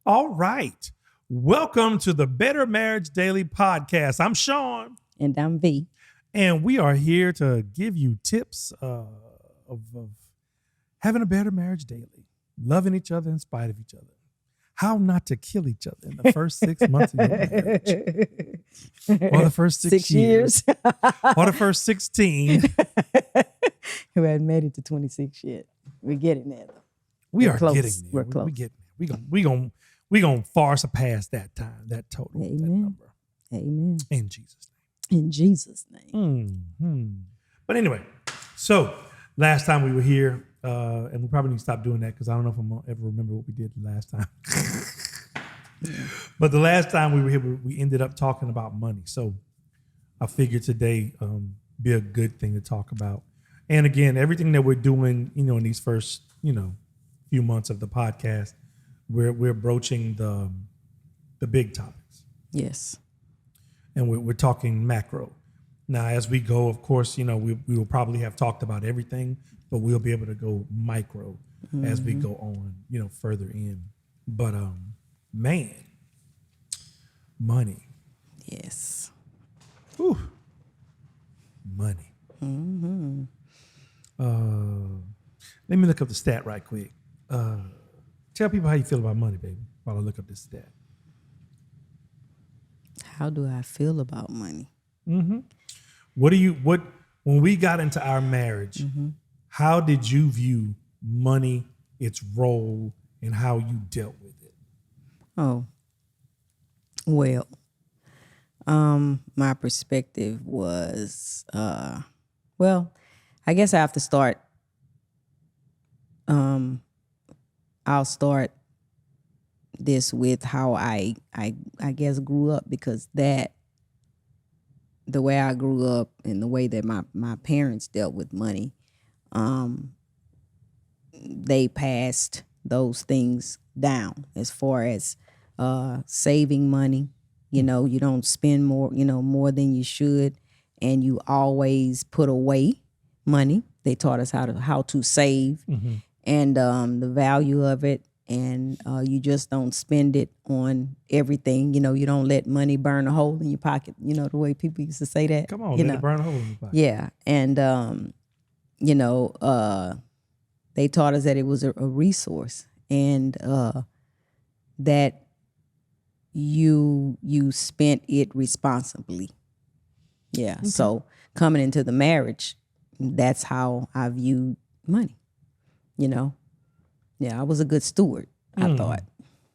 All right. Welcome to the Better Marriage Daily Podcast. I'm Sean. And I'm V. And we are here to give you tips of having a better marriage daily, loving each other in spite of each other, how not to kill each other in the first 6 months of your marriage, or the first 6 years, or the first 16. Who hadn't made it to 26 yet. We're getting there, though. We are close. getting there. We're close. We gonna far surpass that time, that total, Amen. that number. Amen. In Jesus' name. In Jesus' name. Mm-hmm. But anyway, so last time we were here, and we probably need to stop doing that because I don't know if I'm gonna ever remember what we did the last time. But the last time we were here, we ended up talking about money. So I figured today be a good thing to talk about. And again, everything that we're doing, in these first, few months of the podcast, we're broaching the big topics. Yes. And we're talking macro. Now, as we go, of course, we will probably have talked about everything, but we'll be able to go micro as we go on, further in. But man, money. Yes. Whew. Money. Mm-hmm. Let me look up the stat right quick. Tell people how you feel about money, baby, while I look up this stat. How do I feel about money? Mm-hmm. When we got into our marriage, how did you view money, its role, and how you dealt with it? Oh, well, my perspective was, I guess I have to start. I'll start this with how I guess grew up, because the way I grew up and the way that my parents dealt with money, they passed those things down as far as saving money. You don't spend more than you should, and you always put away money. They taught us how to save and the value of it, and you just don't spend it on everything. You don't let money burn a hole in your pocket. The way people used to say that. Come on, let it burn a hole in your pocket. Yeah, and they taught us that it was a resource, and that you spent it responsibly. Yeah. Okay. So coming into the marriage, that's how I viewed money. Yeah, I was a good steward, I thought.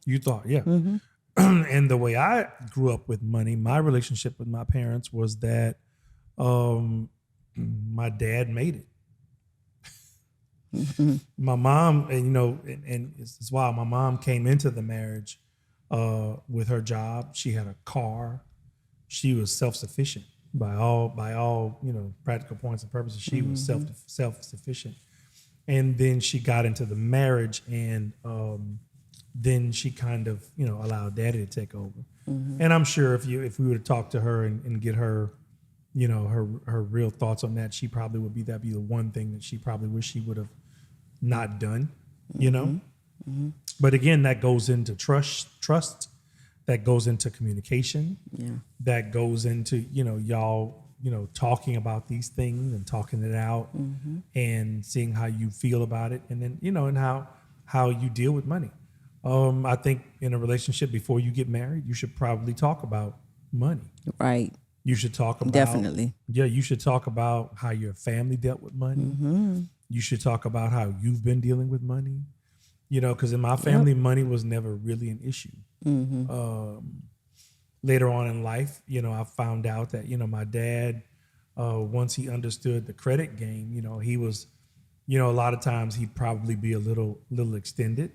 You thought, yeah. Mm-hmm. And the way I grew up with money, my relationship with my parents was that my dad made it. Mm-hmm. My mom, and it's why my mom came into the marriage with her job. She had a car. She was self-sufficient by all practical points and purposes. She was self-sufficient. And then she got into the marriage, and then she kind of, allowed daddy to take over. Mm-hmm. And I'm sure if we were to talk to her and get her, her real thoughts on that, that'd be the one thing that she probably wish she would have not done, Mm-hmm. But again, that goes into trust, that goes into communication, that goes into, y'all, talking about these things and talking it out and seeing how you feel about it. And then, and how you deal with money. I think in a relationship before you get married, you should probably talk about money. Right. You should talk about. Definitely. Yeah. You should talk about how your family dealt with money. Mm-hmm. You should talk about how you've been dealing with money, because in my family, money was never really an issue. Mm-hmm. Later on in life, I found out that, my dad, once he understood the credit game, he was, a lot of times he'd probably be a little extended,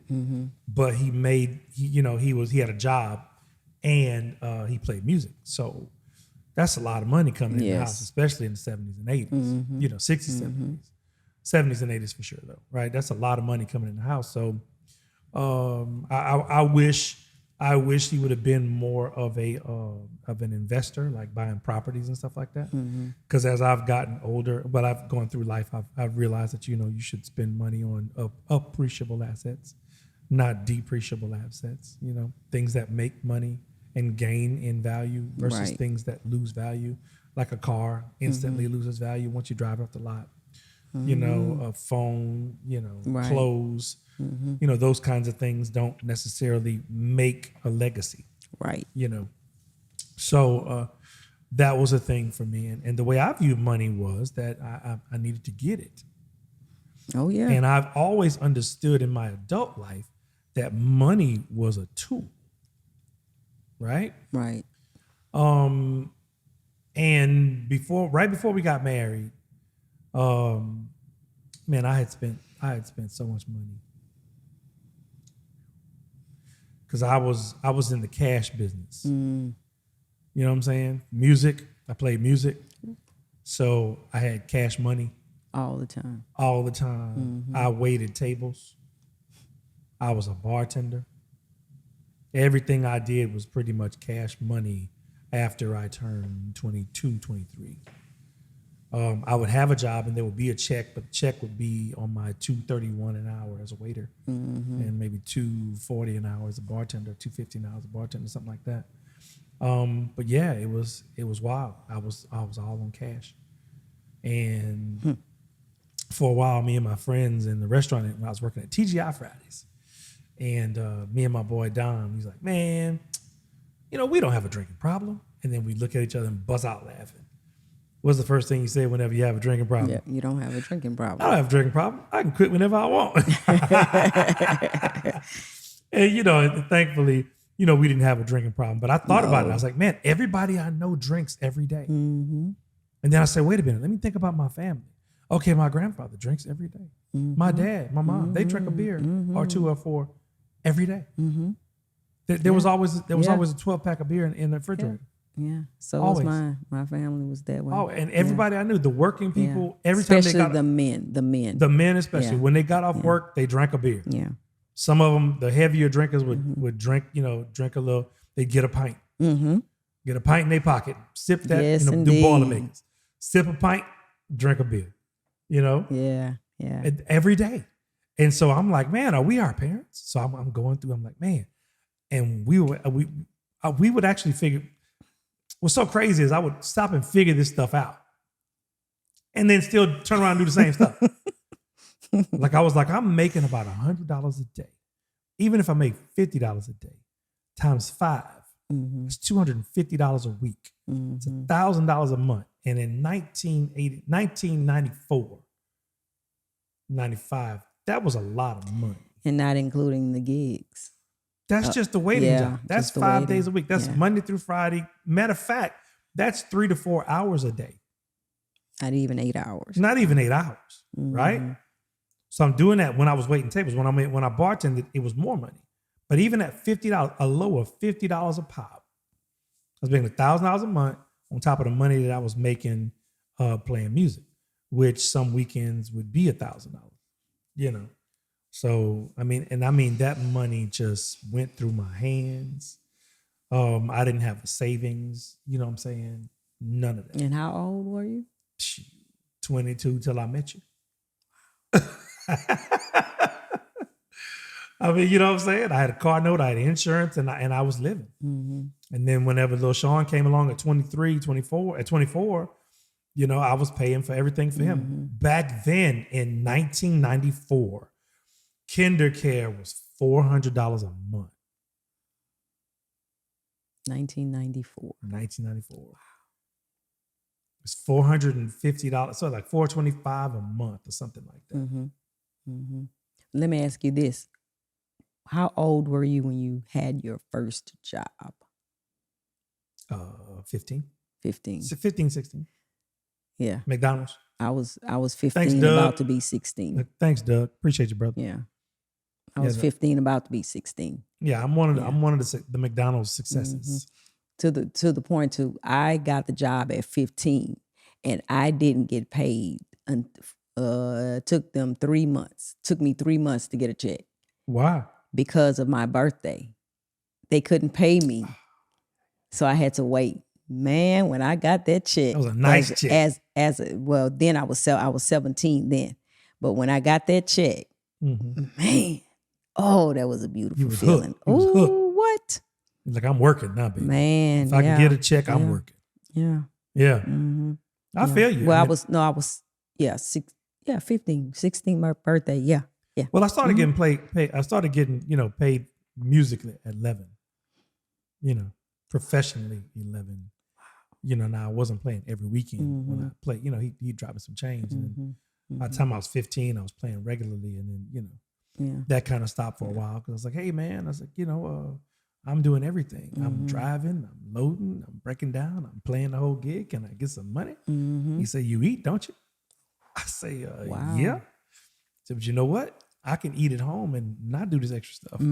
but he had a job and he played music. So that's a lot of money coming in the house, especially in the 70s and 80s, 60s, 70s, 70s and 80s for sure though, right? That's a lot of money coming in the house. So I wish he would have been more of an investor, like buying properties and stuff like that. Because as I've gotten older, but I've gone through life, I've realized that you should spend money on appreciable assets, not depreciable assets, things that make money and gain in value versus Right. things that lose value, like a car instantly loses value once you drive off the lot. A phone, Right. clothes, those kinds of things don't necessarily make a legacy, Right. So that was a thing for me. And the way I viewed money was that I needed to get it. Oh yeah. And I've always understood in my adult life that money was a tool, right? Right. And right before we got married, man, I had spent so much money because I was in the cash business. You know what I'm saying? Music. I played music, so I had cash money All the time. all the time. I waited tables. I was a bartender. Everything I did was pretty much cash money after I turned 22, 23. I would have a job and there would be a check, but the check would be on my $2.31 an hour as a waiter, and maybe $2.40 an hour as a bartender, $2.50 an hour as a bartender, something like that. But yeah, it was wild. I was all on cash, and for a while, me and my friends in the restaurant when I was working at TGI Fridays, and me and my boy Don, he's like, man, we don't have a drinking problem, and then we look at each other and buzz out laughing. What's the first thing you say whenever you have a drinking problem? Yeah, you don't have a drinking problem. I don't have a drinking problem. I can quit whenever I want. And thankfully, we didn't have a drinking problem. But I thought about it. I was like, man, everybody I know drinks every day. And then I said, wait a minute, let me think about my family. Okay, my grandfather drinks every day. My dad, my mom, they drink a beer or two or four every day. There was always a 12-pack of beer in the refrigerator. Yeah, so Always. was mine. My family was that way. Oh, and everybody I knew, the working people, every Especially time they got the men. the men especially, when they got off work, they drank a beer. Yeah. Some of them, the heavier drinkers would drink, drink a little. They'd get a pint, get a pint in their pocket, sip that, Yes, do indeed. Boilermakers, sip a pint, drink a beer, Yeah. and every day. And so I'm like, man, are we our parents? So I'm going through. I'm like, man, and we would actually figure. What's so crazy is I would stop and figure this stuff out, and then still turn around and do the same stuff. Like I was like, I'm making about $100 a day, even if I make $50 a day, times 5, it's $250 a week. It's $1,000 a month. And in 1994, 95, that was a lot of money. And not including the gigs. That's just the waiting job. That's just the 5 waiting. days a week. That's Monday through Friday. Matter of fact, that's 3 to 4 hours a day. Not even 8 hours. Not even 8 hours, right? So I'm doing that when I was waiting tables. When I bartended, it was more money. But even at $50, a low of $50 a pop, I was making $1,000 a month on top of the money that I was making playing music, which some weekends would be $1,000. So I mean that money just went through my hands. I didn't have a savings. You know what I'm saying? None of that. And how old were you? 22 till I met you. I mean, you know what I'm saying? I had a car note, I had insurance, and I was living. And then whenever little Sean came along at 24, I was paying for everything for him. Back then in 1994, KinderCare was $400 a month. 1994. 1994. It's $450, so like $425 a month or something like that. Let me ask you this. How old were you when you had your first job? 15. 15. 15, 16. Yeah. McDonald's. I was 15, Thanks, Doug. about to be 16. Thanks, Doug. Appreciate you, brother. Yeah. I was 15, about to be 16. Yeah, I'm one of the McDonald's successes. To the point too, I got the job at 15 and I didn't get paid. Took me 3 months to get a check Why? because of my birthday. They couldn't pay me. So I had to wait. Man, when I got that check, That was a nice check. Then I was 17 then. But when I got that check, man, Oh, that was a beautiful was feeling. hooked. He was hooked. Oh, what? He's like, I'm working now, baby. Man, If I can get a check, I'm yeah. working. Yeah. Yeah. Mm-hmm. I feel you. Well, I was 15, 16, my birthday. Yeah. Yeah. Well, I started getting paid. I started getting, paid musically at 11. Professionally 11. Now I wasn't playing every weekend when I played. He dropped me some change, and then by the time I was 15, I was playing regularly, and then that kind of stopped for a while because I was like, hey man, I was like, I'm doing everything. I'm driving, I'm loading, I'm breaking down, I'm playing the whole gig. Can I get some money? He said, you eat, don't you? I say, Wow. yeah. I said, but you know what? I can eat at home and not do this extra stuff. So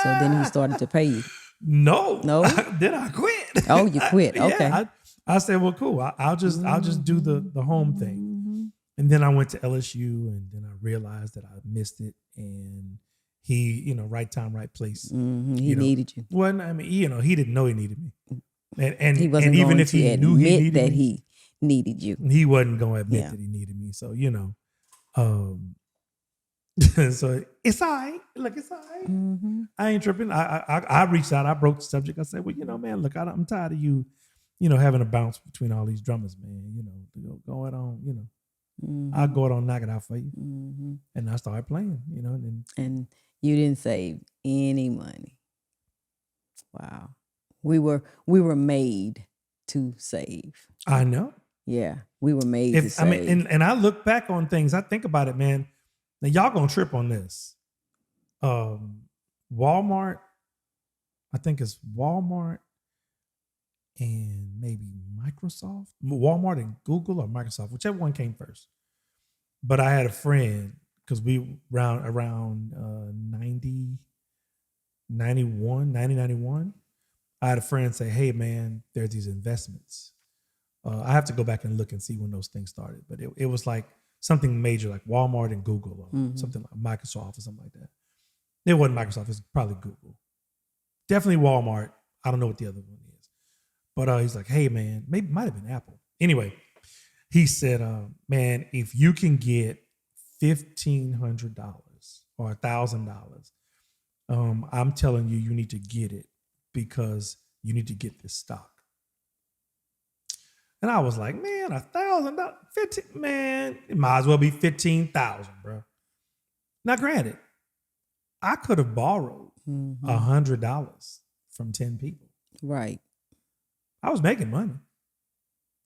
then he started to pay you. No. No? Then I quit. Oh, you quit. Okay. Yeah, I said, well, cool. I'll just do the home thing. And then I went to LSU, and then I realized that I missed it. And he, right time, right place. He needed you. Well, I mean, he didn't know he needed me. And He wasn't and even going if to he knew he admit needed that me, he needed you. he wasn't going to admit that he needed me. So, so it's all right. Look, it's all right. I ain't tripping. I reached out. I broke the subject. I said, well, man, look, I'm tired of you, having a bounce between all these drummers, man. Go it on, I'll go it on, knock it out for you. And I started playing, And you didn't save any money. Wow. We were made to save. I know. Yeah, we were made to save. I mean, and I look back on things. I think about it, man. Now y'all gonna trip on this. Walmart, I think it's Walmart and maybe Microsoft. Walmart and Google or Microsoft, whichever one came first. But I had a friend, because we around 90, 91. I had a friend say, hey man, there's these investments. I have to go back and look and see when those things started. But it was like something major, like Walmart and Google, or something like Microsoft or something like that. It wasn't Microsoft, it's probably Google. Definitely Walmart. I don't know what the other one is. But he's like, hey man, maybe might have been Apple. Anyway, he said, man, if you can get $1,500 or $1,000, I'm telling you, you need to get it because you need to get this stock. And I was like, man, $1,000, 15, man, it might as well be 15,000, bro. Now, granted, I could have borrowed $100 from 10 people. Right. I was making money.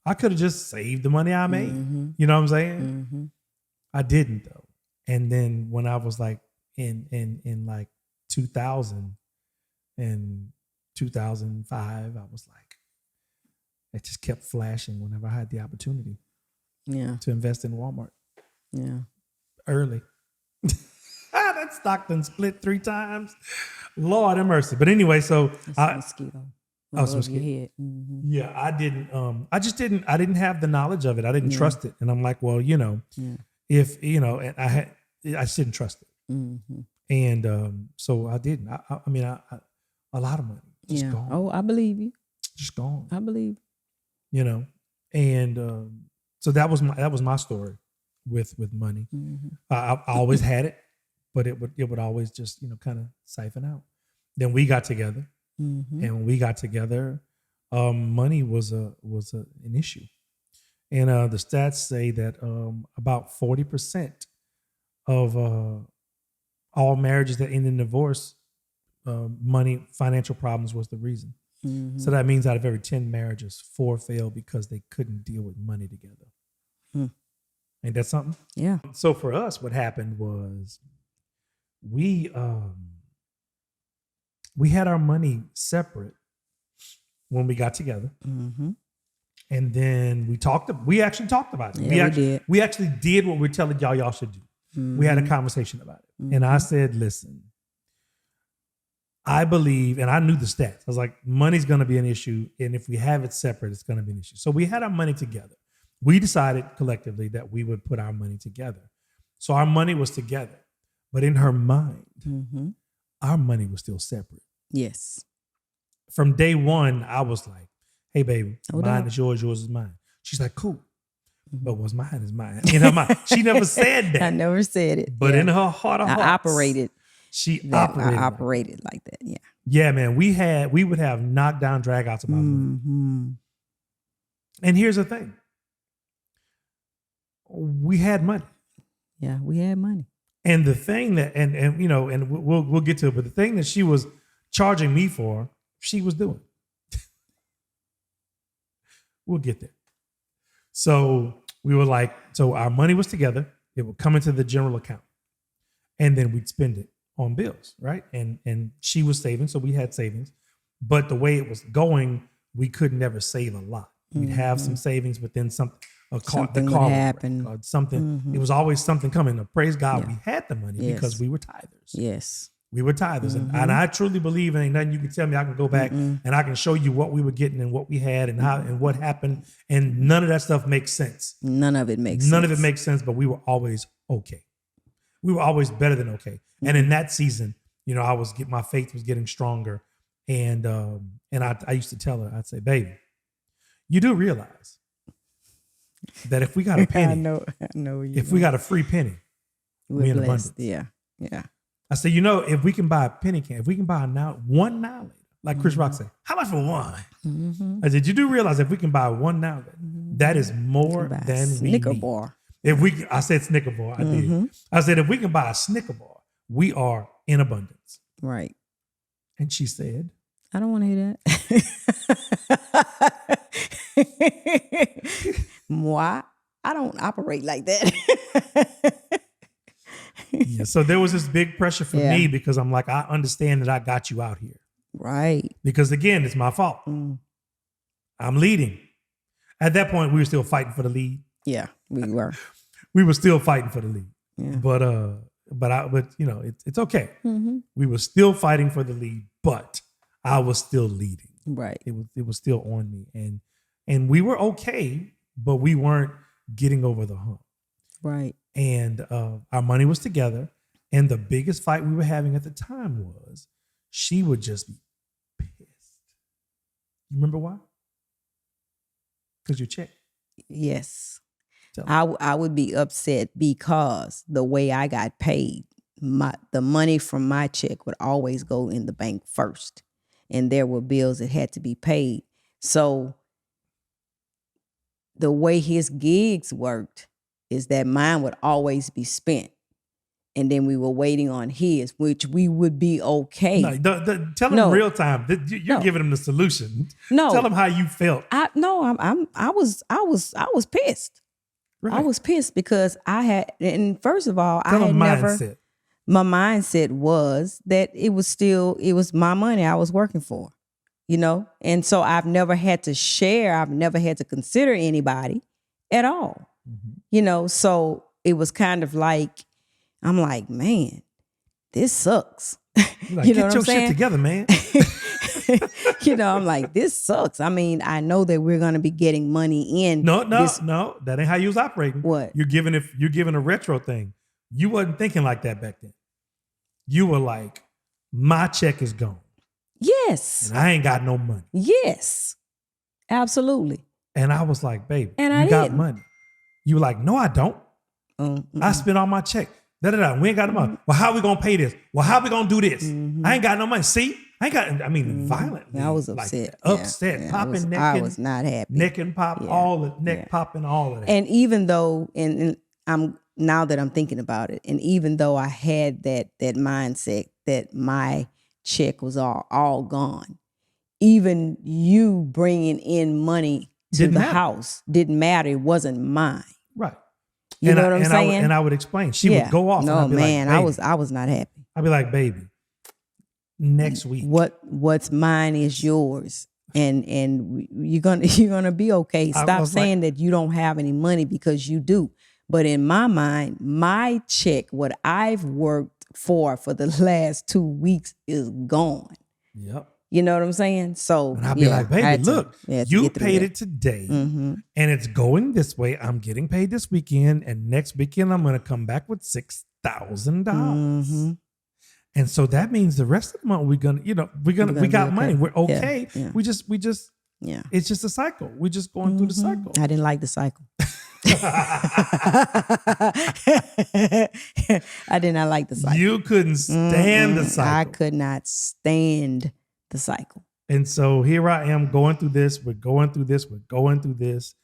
I could have just saved the money I made. You know what I'm saying? I didn't though. And then when I was like in like 2000 and 2005, I was like, it just kept flashing whenever I had the opportunity. Yeah. To invest in Walmart. Yeah. Early. That stock done split 3 times. Lord have mercy. But anyway, so That's a mosquito. Above your head. Yeah, I didn't have the knowledge of it. I didn't trust it. And I'm like, well, if, and I didn't trust it. And so I didn't. I mean, a lot of money just gone. Oh, I believe you. Just gone. I believe. And so that was my story with money. I always had it, but it would always just kind of siphon out. Then we got together, and when we got together, money was an issue. And the stats say that about 40% of all marriages that end in divorce, financial problems was the reason. So that means out of every 10 marriages, 4 failed because they couldn't deal with money together. Ain't that something? Yeah. So for us, what happened was we had our money separate when we got together. And then we actually talked about it. Yeah, we actually did what we're telling y'all should do. We had a conversation about it. And I said, listen, I believe, and I knew the stats. I was like, money's going to be an issue. And if we have it separate, it's going to be an issue. So we had our money together. We decided collectively that we would put our money together. So our money was together. But in her mind, our money was still separate. Yes. From day one, I was like, hey, baby, mine is yours is mine. She's like, cool. But what's mine is mine. In her mind, she never said that. I never said it. But in her heart of hearts, I operated. operated. I operated like that. Yeah. Yeah, man. We would have knockdown dragouts about money. Mm-hmm. And here's the thing. We had money. Yeah, we had money. And the thing that and you know, and we'll get to it, but the thing that she was charging me for, she was doing. We'll get there. So we were like, so our money was together. It would come into the general account. And then we'd spend it on bills, right? And she was saving, so we had savings. But the way it was going, we could never save a lot. We'd have some savings, but then something would happen. Something. It was always something coming. Now, praise God, we had the money because we were tithers. Yes. We were tithers. And I truly believe, and ain't nothing you can tell me. I can go back and I can show you what we were getting and what we had and how and what happened. And none of that stuff makes sense. None of it makes sense. None of it makes sense, but we were always okay. We were always better than okay. And in that season, you know, my faith was getting stronger. And I used to tell her, I'd say, baby, you do realize that if we got a penny, I know if we got a free penny, we're in abundance. Yeah. I said, you know, if we can buy a penny can, if we can buy one now later, like Chris Rock said, how much for one? I said, you do realize if we can buy one now later, that is more than we Snicker need. bar. I said Snicker bar. I did. I said, if we can buy a Snicker bar, we are in abundance. Right. And she said, I don't want to hear that. Moi, I don't operate like that. Yeah, so there was this big pressure for me because I'm like, I understand that I got you out here. Right. Because again, it's my fault. I'm leading. At that point, we were still fighting for the lead. Yeah, we were. We were still fighting for the lead. Yeah. But you know, it's okay. We were still fighting for the lead, but I was still leading. Right. It was still on me. And we were okay, but we weren't getting over the hump. Right. And our money was together. And the biggest fight we were having at the time was she would just be pissed. You remember why? Because you checked. Yes. I would be upset because the way I got paid, the money from my check would always go in the bank first. And there were bills that had to be paid. So the way his gigs worked is that mine would always be spent. And then we were waiting on his, which we would be okay. No, tell him real time. You're giving him the solution. No, tell him how you felt. I was pissed. Right. I was pissed because and first of all, my mindset was that it was my money I was working for, you know? And so I've never had to share. I've never had to consider anybody at all, you know? So it was kind of like, I'm like, man, this sucks. Like, you know get your shit together, man. You know, I'm like, this sucks. I mean, I know that we're going to be getting money in. No, that ain't how you was operating. What? You're giving a retro thing. You wasn't thinking like that back then. You were like, my check is gone. Yes. And I ain't got no money. Yes. Absolutely. And I was like, baby, you got money. You were like, no, I don't. I spent all my check. We ain't got no money. Well, how we gonna pay this? Well, how we gonna do this? I ain't got no money. See, violently. I was upset. Upset, popping neck. I was not happy. Neck and pop, all the neck popping, all of that. And even though, and I'm now that I'm thinking about it, and even though I had that mindset that my check was all gone, even you bringing in money to the house didn't matter. It wasn't mine. Right. You know what I'm saying? I would explain. She would go off. No, and I'd be man, like, I was not happy. I'd be like, baby, next week. What's mine is yours. And you're gonna be okay. Stop saying that you don't have any money because you do. But in my mind, my check, what I've worked for the last 2 weeks is gone. Yep. You know what I'm saying? So and I'll be like, baby, look, you paid it today and it's going this way. I'm getting paid this weekend, and next weekend I'm going to come back with $6,000. And so that means the rest of the month we got money. We're okay. Yeah. We just it's just a cycle. We're just going through the cycle. I didn't like the cycle. I did not like the cycle. You couldn't stand the cycle. I could not stand the cycle. And so here I am going through this. We're going through this. We're going through this.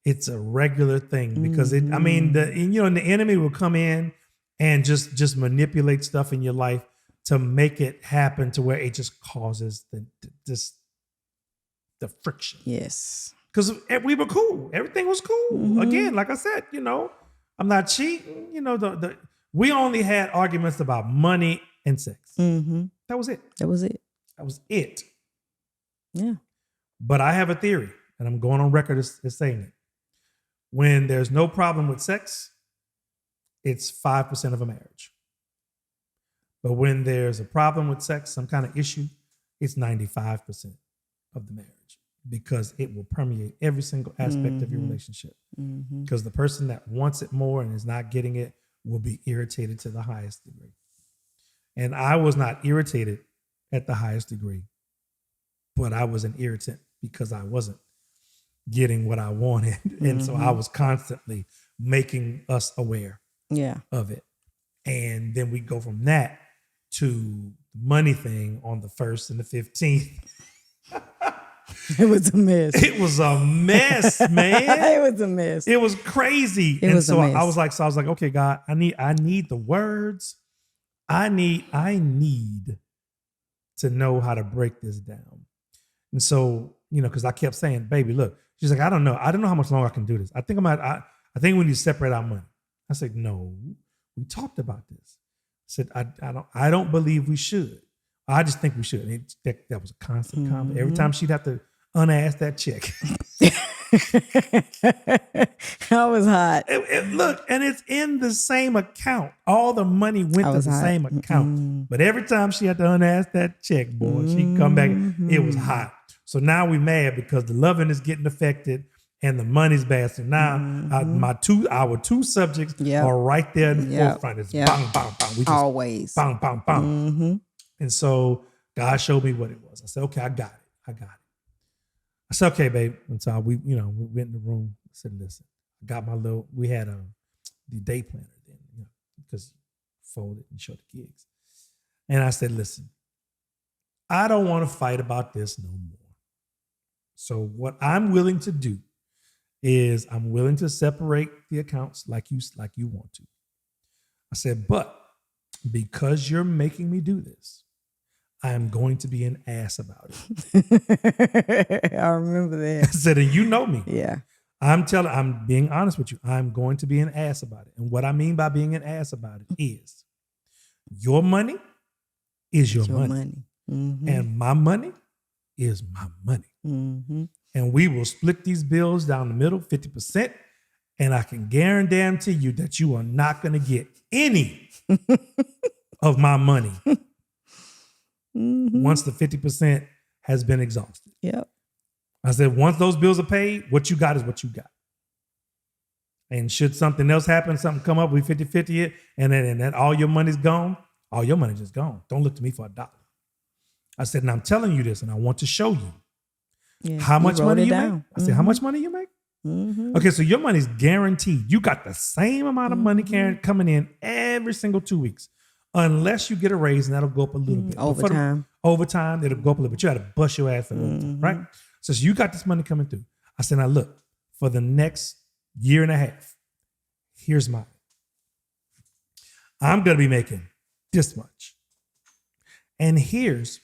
It's a regular thing because the enemy will come in and just manipulate stuff in your life to make it happen to where it just causes the friction. Yes. Because we were cool. Everything was cool. Again, like I said, I'm not cheating. We only had arguments about money and sex. That was it. That was it. That was it. Yeah. But I have a theory, and I'm going on record as saying it. When there's no problem with sex, it's 5% of a marriage. But when there's a problem with sex, some kind of issue, it's 95% of the marriage because it will permeate every single aspect of your relationship. Because the person that wants it more and is not getting it will be irritated to the highest degree. And I was not irritated at the highest degree, but I was an irritant because I wasn't getting what I wanted. And so I was constantly making us aware of it. And then we go from that to money thing on the 1st and the 15th. It was a mess. It was a mess, man. It was a mess. It was crazy. It was a mess. I was like, okay, God, I need the words. I need to know how to break this down. And so, because I kept saying, baby, look, she's like, I don't know how much longer I can do this. I think I think we need to separate our money. I said, no, we talked about this. I said, I don't believe we should. I just think we should. And that was a constant comment. Every time she'd have to unask that check. I was hot. Look, and it's in the same account. All the money went to the same account. But every time she had to unask that check, boy, she'd come back. It was hot. So now we mad because the loving is getting affected and the money's bad. So now our two subjects are right there in the forefront. It's bang, bang, bang. We just always bang, bang, bang. And so God showed me what it was. I said, okay, I got it. I said, okay, babe. And so we went in the room. I said, listen, I got we had the day planner then, because folded and showed the gigs. And I said, listen, I don't want to fight about this no more. So what I'm willing to do is I'm willing to separate the accounts like you want to. I said, but because you're making me do this, I am going to be an ass about it. I remember that. I said, and you know me. Yeah. I'm being honest with you. I'm going to be an ass about it. And what I mean by being an ass about it is your money is your money. And my money is my money. And we will split these bills down the middle, 50%. And I can guarantee you that you are not going to get any of my money once the 50% has been exhausted. Yep. I said, once those bills are paid, what you got is what you got. And should something else happen, something come up, we 50-50 it, and then all your money's gone, all your money just gone. Don't look to me for $1. I said, and I'm telling you this, and I want to show you how much money you make. I said, how much money you make? Okay, so your money's guaranteed. You got the same amount of money coming in every single 2 weeks. Unless you get a raise, and that'll go up a little bit. Overtime, it'll go up a little bit. You got to bust your ass for overtime, right? So you got this money coming through. I said, now look, for the next year and a half, here's mine. I'm going to be making this much. And here's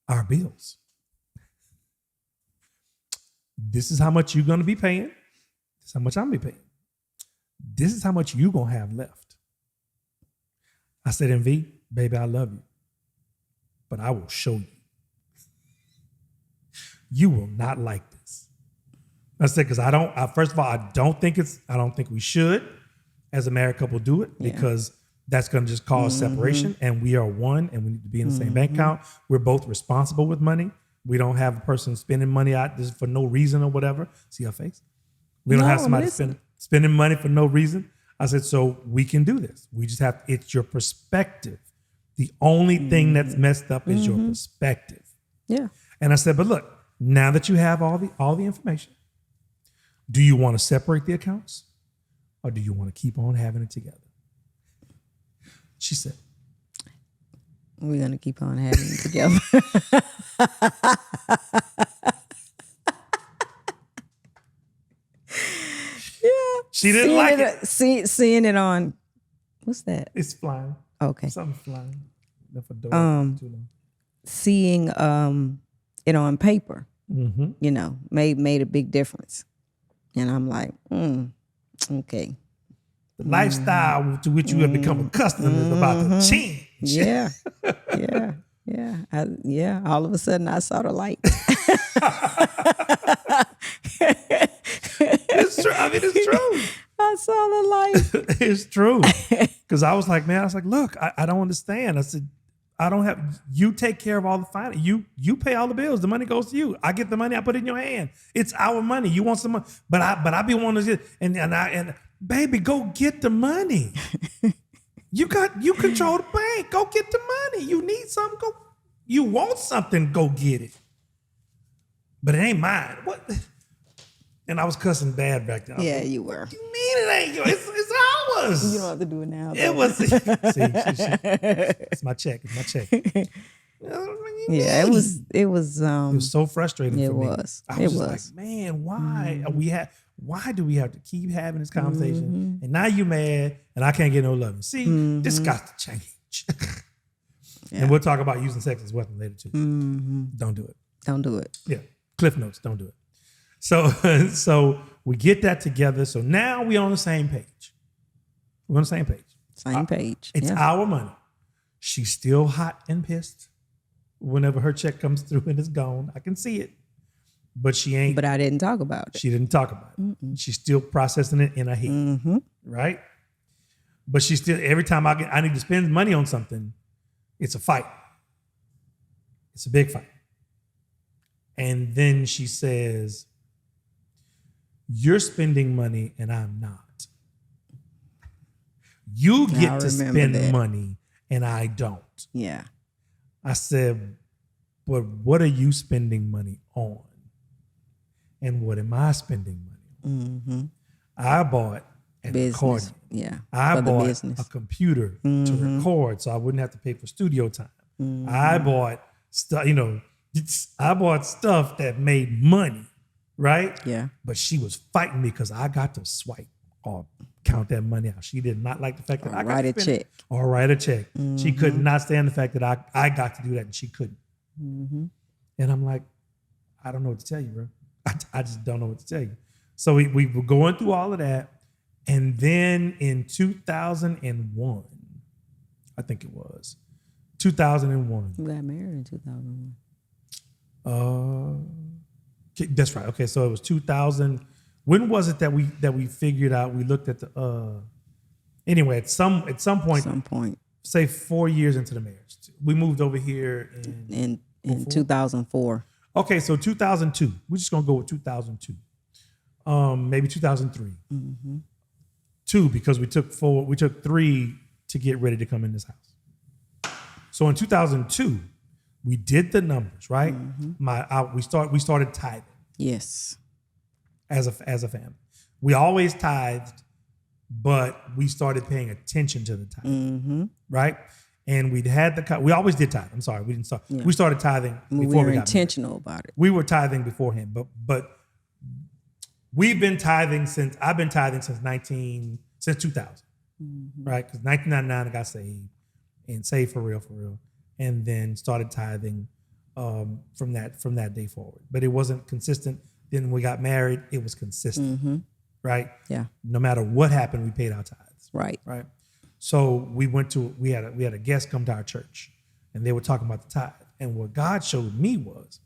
our bills. This is how much you're going to be paying. This is how much I'm going to be paying. This is how much you're going to have left. I said, MV, baby, I love you, but I will show you. You will not like this. I said, because first of all, I don't think we should, as a married couple, do it because that's going to just cause separation. And we are one, and we need to be in the same bank account. We're both responsible with money. We don't have a person spending money out just for no reason or whatever. See her face? We don't have somebody spending money for no reason. I said, so we can do this. We just have, it's your perspective. The only thing that's messed up is your perspective. Yeah. And I said, but look, now that you have all the information, do you want to separate the accounts or do you want to keep on having it together? She said, we're going to keep on having it together. she didn't like it. Seeing it on, what's that? It's flying. Okay. Something flying. The fedora, too long. Seeing it on paper, you know, made a big difference. And I'm like, okay. The lifestyle to which you have become accustomed is about to change. Yeah. All of a sudden I saw the light. It's true. I mean, it's true. I saw the light. It's true. Because I was like, look, I don't understand. I said, I don't have, you take care of all the finance. You pay all the bills. The money goes to you. I get the money, I put it in your hand. It's our money. You want some money. But I be wanting to, and baby, go get the money. You control the bank. Go get the money. You need something, go. You want something, go get it. But it ain't mine. What? And I was cussing bad back then. Yeah, you were. What do you mean it ain't yours? It's ours. You don't have to do it now. It was. See, it's my check. It's my check. Yeah, it was. It was so frustrating for me. It was. I was just like, man, why why do we have to keep having this conversation? And now you mad, and I can't get no loving. See, this got to change. And we'll talk about using sex as a weapon later too. Don't do it. Don't do it. Yeah, Cliff Notes. Don't do it. So we get that together. So now we're on the same page. We're on the same page. Same page. It's our money. She's still hot and pissed whenever her check comes through and it's gone. I can see it. But she ain't. But I didn't talk about it. She didn't talk about it. She's still processing it in her head. Right? But she's still, every time I need to spend money on something, it's a fight. It's a big fight. And then she says, you're spending money and I'm not. You get to spend money and I don't. Yeah. I said, but what are you spending money on? And what am I spending money on? I bought an accordion. Yeah. I bought a computer to record so I wouldn't have to pay for studio time. I bought stuff, I bought stuff that made money, right? Yeah. But she was fighting me because I got to swipe or count that money out. She did not like the fact that I got write a check. Or write a check. She could not stand the fact that I got to do that and she couldn't. And I'm like, I don't know what to tell you, bro. I just don't know what to tell you. So we were going through all of that. And then in 2001, I think it was, 2001. You got married in 2001. That's right. Okay, so it was 2000. When was it that we figured out? We looked at the anyway. At some point, say 4 years into the marriage, we moved over here in 2004. Okay, so 2002. We're just gonna go with 2002. Maybe 2003. 2 because we took 3 to get ready to come in this house. So in 2002, we did the numbers, right? We started tithing. Yes. As a family. We always tithed, but we started paying attention to the tithe. Right? And we always did tithe. I'm sorry, we didn't start. Yeah. We started tithing before we were got intentional married. about it. We were tithing beforehand, but we've been tithing I've been tithing since 2000. Right? Because 1999 I got saved and saved for real. And then started tithing from that day forward. But it wasn't consistent. Then when we got married, it was consistent. Right? Yeah. No matter what happened, we paid our tithes. Right. Right. So we had a guest come to our church and they were talking about the tithe. And what God showed me was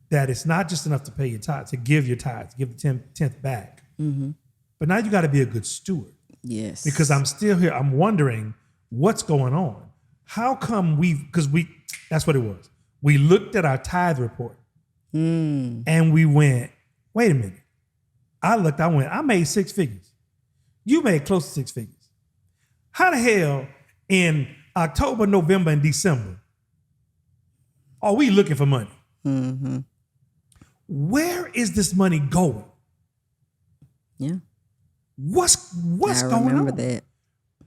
that it's not just enough to pay your tithe, to give your tithe, to give the 10th back. But now you got to be a good steward. Yes. Because I'm still here. I'm wondering what's going on. How come that's what it was. We looked at our tithe report and we went, wait a minute. I made 6 figures. You made close to 6 figures. How the hell in October, November, and December are we looking for money? Where is this money going? Yeah. what's I going remember on? that.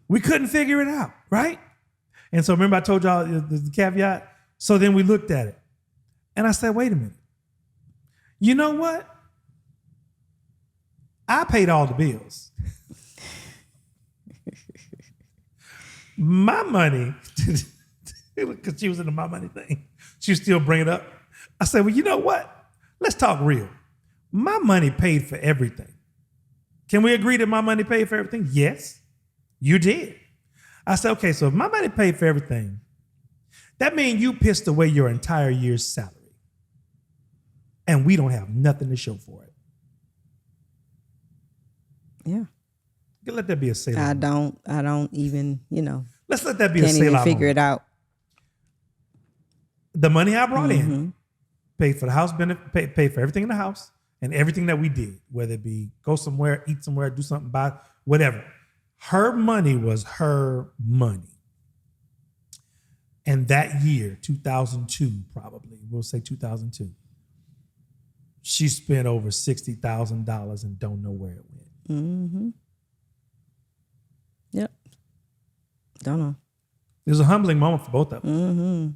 We couldn't figure it out, right? And so remember I told y'all the caveat? So then we looked at it. And I said, wait a minute. You know what? I paid all the bills. My money, because she was in the my money thing, she was still bringing it up. I said, well, you know what? Let's talk real. My money paid for everything. Can we agree that my money paid for everything? Yes, you did. I said, okay, so if my money paid for everything, that means you pissed away your entire year's salary. And we don't have nothing to show for it. Yeah. Let that be a Selah. I don't even, Let's let that be a can't Selah even figure moment. it out. The money I brought in paid for the house benefit, paid for everything in the house and everything that we did, whether it be go somewhere, eat somewhere, do something, buy, whatever. Her money was her money. And that year, 2002, probably, we'll say 2002, she spent over $60,000 and don't know where it went. Mm-hmm. Yep. Don't know. It was a humbling moment for both of us. Mm-hmm.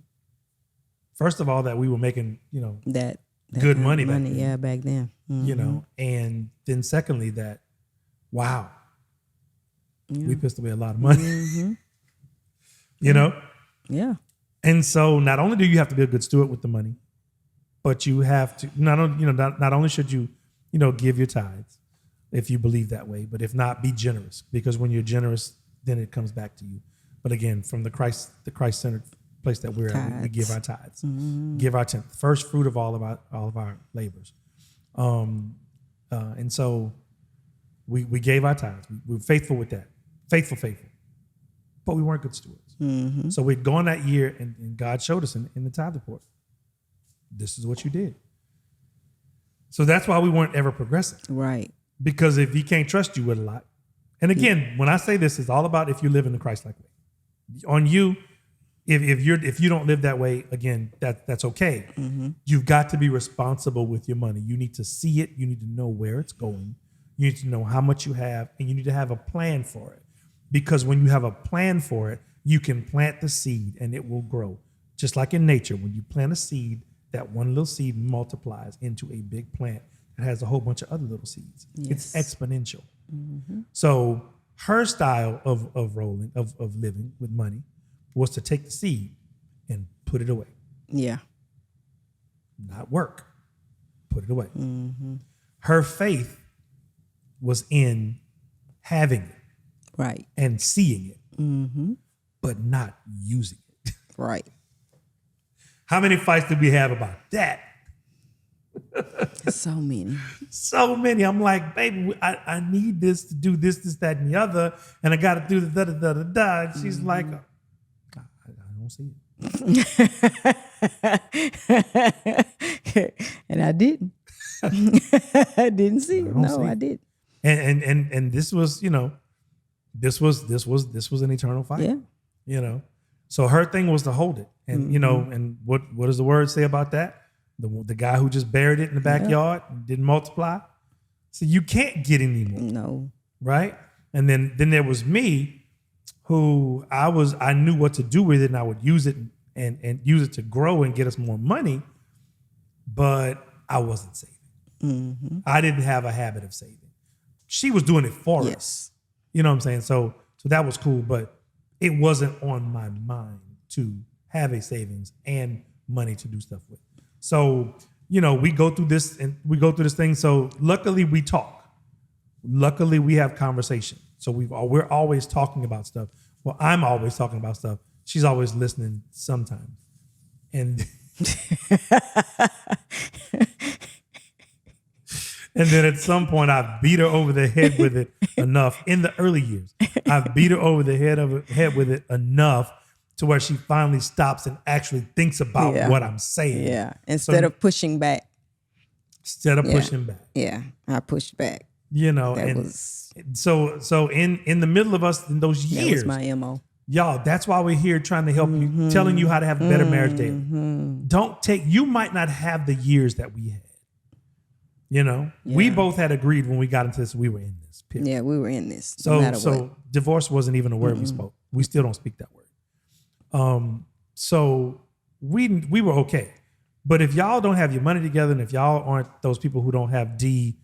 First of all, that we were making, That good kind of money back then. Yeah, back then. Mm-hmm. And then secondly, that, wow, we pissed away a lot of money, Mm-hmm. Yeah. And so not only do you have to be a good steward with the money, but you have to, not only should you, give your tithes if you believe that way, but if not, be generous, because when you're generous, then it comes back to you. But again, from the Christ-centered place that we're at, we give our tithes, give our tenth, first fruit of all of our labors. And so we gave our tithes. We were faithful with that, faithful, but we weren't good stewards. Mm-hmm. So we'd gone that year, and God showed us in the tithe report, this is what you did. So that's why we weren't ever progressing. Right. Because if he can't trust you with a lot, and again, when I say this, it's all about if you live in the Christ-like way. On you, if you don't live that way, again, that's okay. Mm-hmm. You've got to be responsible with your money. You need to see it. You need to know where it's going. You need to know how much you have, and you need to have a plan for it. Because when you have a plan for it, you can plant the seed and it will grow. Just like in nature, when you plant a seed, that one little seed multiplies into a big plant that has a whole bunch of other little seeds. Yes. It's exponential. Mm-hmm. So her style of living with money was to take the seed and put it away. Yeah. Not work. Put it away. Mm-hmm. Her faith was in having it. Right. And seeing it, Mm-hmm. but not using it. Right. How many fights did we have about that? So many. So many. I'm like, baby, I need this to do this, that, and the other, and I got to do the da-da-da-da-da. And she's like, I don't see it. And I didn't. I didn't see it. No, I didn't. And this was, this was an eternal fight. Yeah. So her thing was to hold it. And, and what does the word say about that? The guy who just buried it in the backyard and didn't multiply. So you can't get any more. No. Right? And then there was me, who I knew what to do with it, and I would use it and use it to grow and get us more money, but I wasn't saving. Mm-hmm. I didn't have a habit of saving. She was doing it for us. You know what I'm saying? So that was cool, but it wasn't on my mind to have a savings and money to do stuff with. So, we go through this thing. So luckily we talk. Luckily we have conversation. So we're always talking about stuff. Well, I'm always talking about stuff. She's always listening sometimes. And and then at some point I beat her over the head with it enough in the early years. I beat her over the head with it enough to where she finally stops and actually thinks about what I'm saying. Yeah. Instead of pushing back. Instead of pushing back. Yeah. I pushed back. So in the middle of us in those years. That was my MO. Y'all, that's why we're here trying to help you, telling you how to have a better marriage daily. You might not have the years that we had. We both had agreed when we got into this, we were in this. Period. Yeah, we were in this. No matter what. So divorce wasn't even a word we spoke. We still don't speak that word. So we were okay. But if y'all don't have your money together, and if y'all aren't those people who don't have the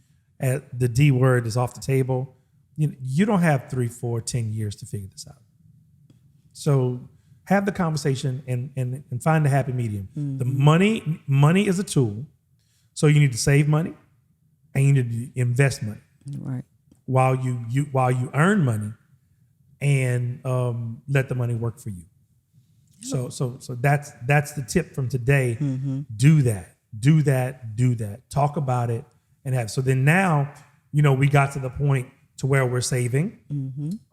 D word is off the table, you don't have 3, 4, 10 years to figure this out. So have the conversation and find the happy medium. The money is a tool. So you need to save money and you need to invest money. Right. While you earn money and let the money work for you. So that's the tip from today. Do that. Talk about it and have. So then now, we got to the point to where we're saving,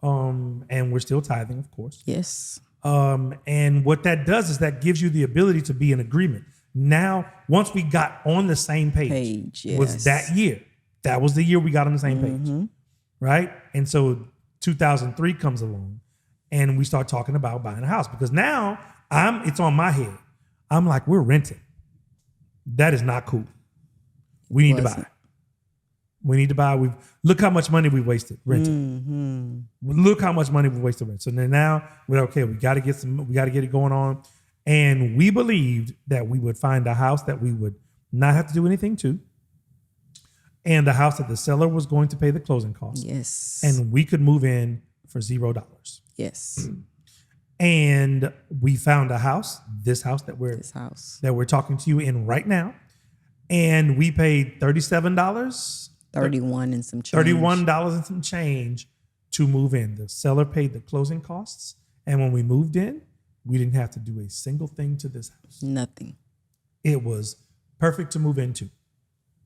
and we're still tithing, of course. Yes. And what that does is that gives you the ability to be in agreement. Now, once we got on the same page was that year. That was the year we got on the same page, right? And so 2003 comes along, and we start talking about buying a house because now it's on my head. I'm like, we're renting. That is not cool. We need to buy. We need to buy. Look how much money we wasted renting. Look how much money we wasted renting. So then now we're okay. We got to get it going on. And we believed that we would find a house that we would not have to do anything to. And the house that the seller was going to pay the closing costs. Yes. And we could move in for $0. Yes. And we found a house, this house that we're talking to you in right now. And we paid $37. 31 and some change. $31 and some change to move in. The seller paid the closing costs. And when we moved in, we didn't have to do a single thing to this house. Nothing. It was perfect to move into,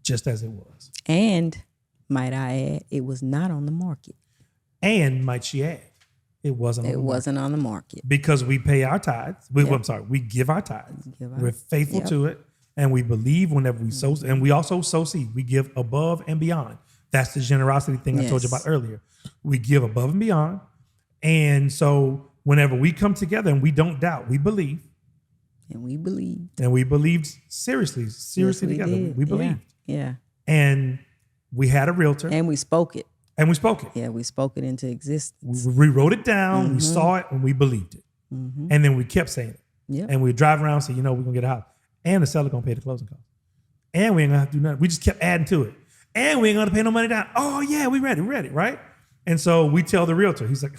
just as it was. And might I add, it was not on the market. And might she add, it wasn't on the market. Because we pay our tithes. We give our tithes. We're faithful to it. And we believe whenever we sow, and we also sow seed. We give above and beyond. That's the generosity thing I told you about earlier. We give above and beyond. And so whenever we come together and we don't doubt, we believe. And we believed. And we believed seriously together. Did. We believed. Yeah. And we had a realtor. And we spoke it. Yeah, we spoke it into existence. We wrote it down. We saw it and we believed it. And then we kept saying it. Yep. And we'd drive around and say, we're going to get a house. And the seller going to pay the closing costs. And we ain't going to have to do nothing. We just kept adding to it. And we ain't going to pay no money down. Oh, yeah, we ready, right? And so we tell the realtor, he's like,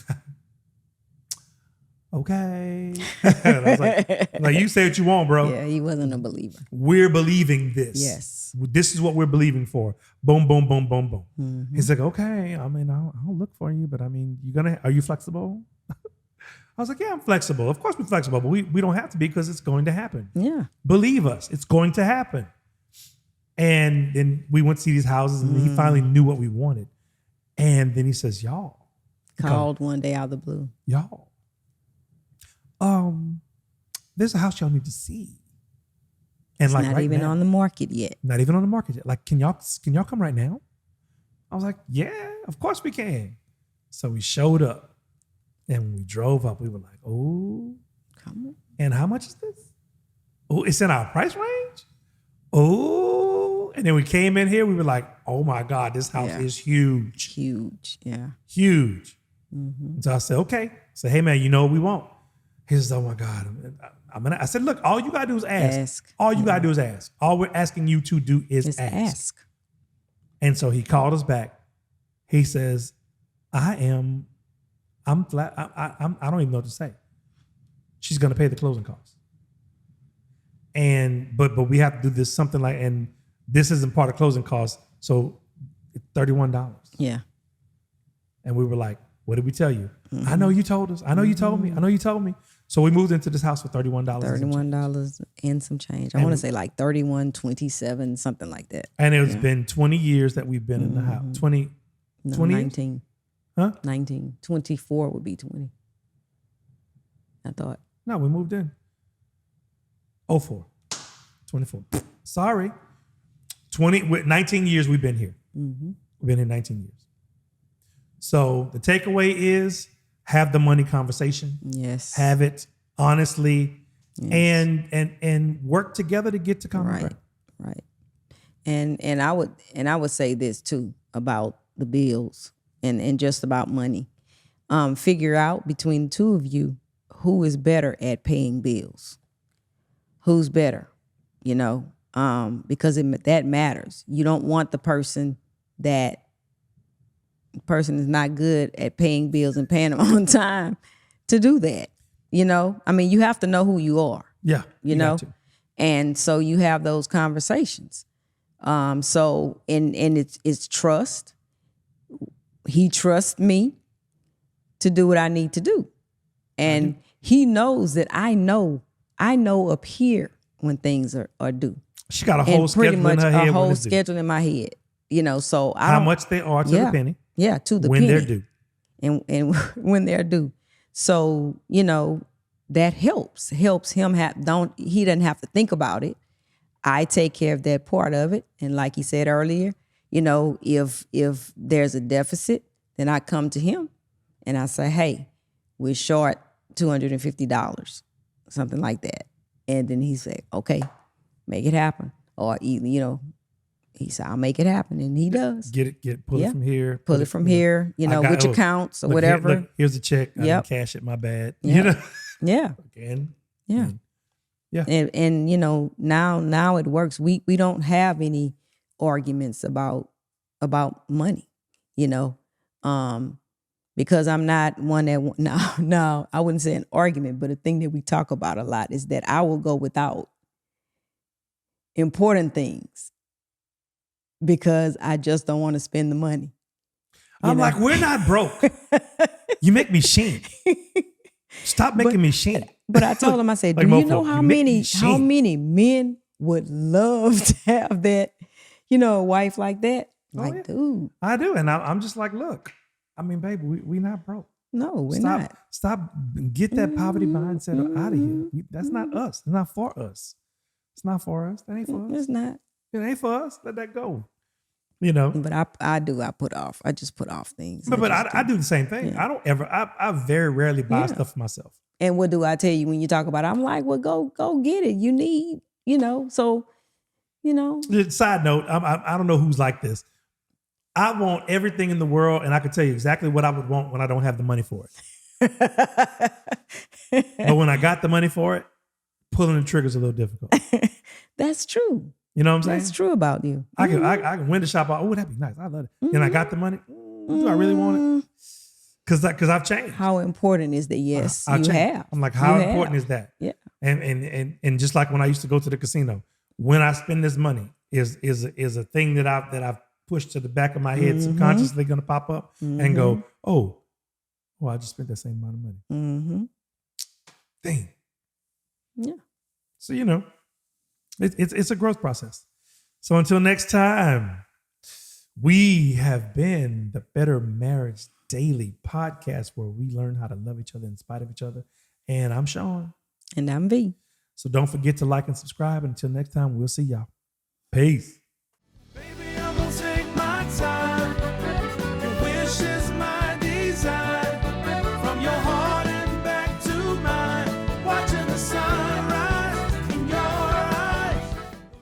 okay. And I was like, you say what you want, bro. Yeah, he wasn't a believer. We're believing this. Yes. This is what we're believing for. Boom, boom, boom, boom, boom. He's like, okay, I'll look for you, but are you flexible? I was like, yeah, I'm flexible. Of course we're flexible, but we don't have to be because it's going to happen. Yeah. Believe us. It's going to happen. And then we went to see these houses and he finally knew what we wanted. And then he says, y'all. Called one day out of the blue. Y'all. There's a house y'all need to see. And it's not even on the market yet. Not even on the market yet. Like, can y'all come right now? I was like, yeah, of course we can. So we showed up. And when we drove up, we were like, oh, come on. And how much is this? Oh, it's in our price range? Oh, and then we came in here, we were like, oh my God, this house is huge. Huge, yeah. Huge. So I said, okay. I said, hey man, you know what we want? He says, oh my God. I said, look, all you gotta do is ask. All you gotta do is ask. All we're asking you to do is ask. And so he called us back. He says, I'm flat. I don't even know what to say. She's going to pay the closing costs. And but we have to do this something like, and this isn't part of closing costs. So it's $31. Yeah. And we were like, what did we tell you? I know you told us. I know you told me. I know you told me. So we moved into this house for $31. $31 and some change. I want to say like 31.27, something like that. And it's been 20 years that we've been in the house. 20 19. Years? Huh? 19. 24 would be 20. I thought. No, we moved in. 04. 24. Sorry. 19 years we've been here. We've been here 19 years. So the takeaway is have the money conversation. Yes. Have it honestly and work together to get to common ground. Right. And I would say this too about the bills and just about money. Figure out between the two of you who is better at paying bills. Who's better, because that matters. You don't want the person is not good at paying bills and paying them on time to do that. I mean, you have to know who you are. Yeah. You know, and so you have those conversations. So it's trust. He trusts me to do what I need to do. And he knows that I know up here when things are due. She got a whole schedule in her head. A whole schedule in my head. So how much they are to the penny. Yeah, to the when penny. They're due. And when they're due. So, that helps him he doesn't have to think about it. I take care of that part of it. And like he said earlier, if there's a deficit, then I come to him and I say, hey, we're short $250, something like that. And then he said, okay, make it happen. Or, he said, I'll make it happen. And he does. Pull it from here. Pull it from here, with your counts or whatever. Here's the check. I didn't cash it, my bad. Yeah. Again. Yeah. Yeah. And now it works. We don't have any arguments about money, because I'm not one that no, I wouldn't say an argument, but a thing that we talk about a lot is that I will go without important things because I just don't want to spend the money. I'm like, we're not broke. You make me shame. Stop making me shame. But I told him, I said, do you know how many men would love to have that, a wife like that? Like, dude. I do. And I'm just like, look, I mean, baby, we not broke. No, we're not. Stop. Get that poverty mindset out of here. That's not us. It's not for us. It's not for us. That ain't for us. It's not. It ain't for us. Let that go. But I do. I put off. I just put off things. But I do the same thing. Yeah. I don't ever. I very rarely buy stuff for myself. And what do I tell you when you talk about it? I'm like, well, go get it. You need, So, Side note, I don't know who's like this. I want everything in the world, and I can tell you exactly what I would want when I don't have the money for it. But when I got the money for it, pulling the trigger is a little difficult. That's true. You know what I'm saying? That's true about you. I can window shop out. Oh, that'd be nice. I love it. And I got the money. Do I really want it? Because I've changed. How important is that? Yes, you have. I'm like, how important is that? Yeah. And just like when I used to go to the casino, when I spend this money is a thing that I've pushed to the back of my head, subconsciously going to pop up and go, oh, I just spent that same amount of money. Dang. Yeah. So it's a growth process. So until next time, we have been the Better Marriage Daily Podcast, where we learn how to love each other in spite of each other. And I'm Sean. And I'm V. So don't forget to like and subscribe. Until next time, we'll see y'all. Peace. Baby, I'm gonna take my time.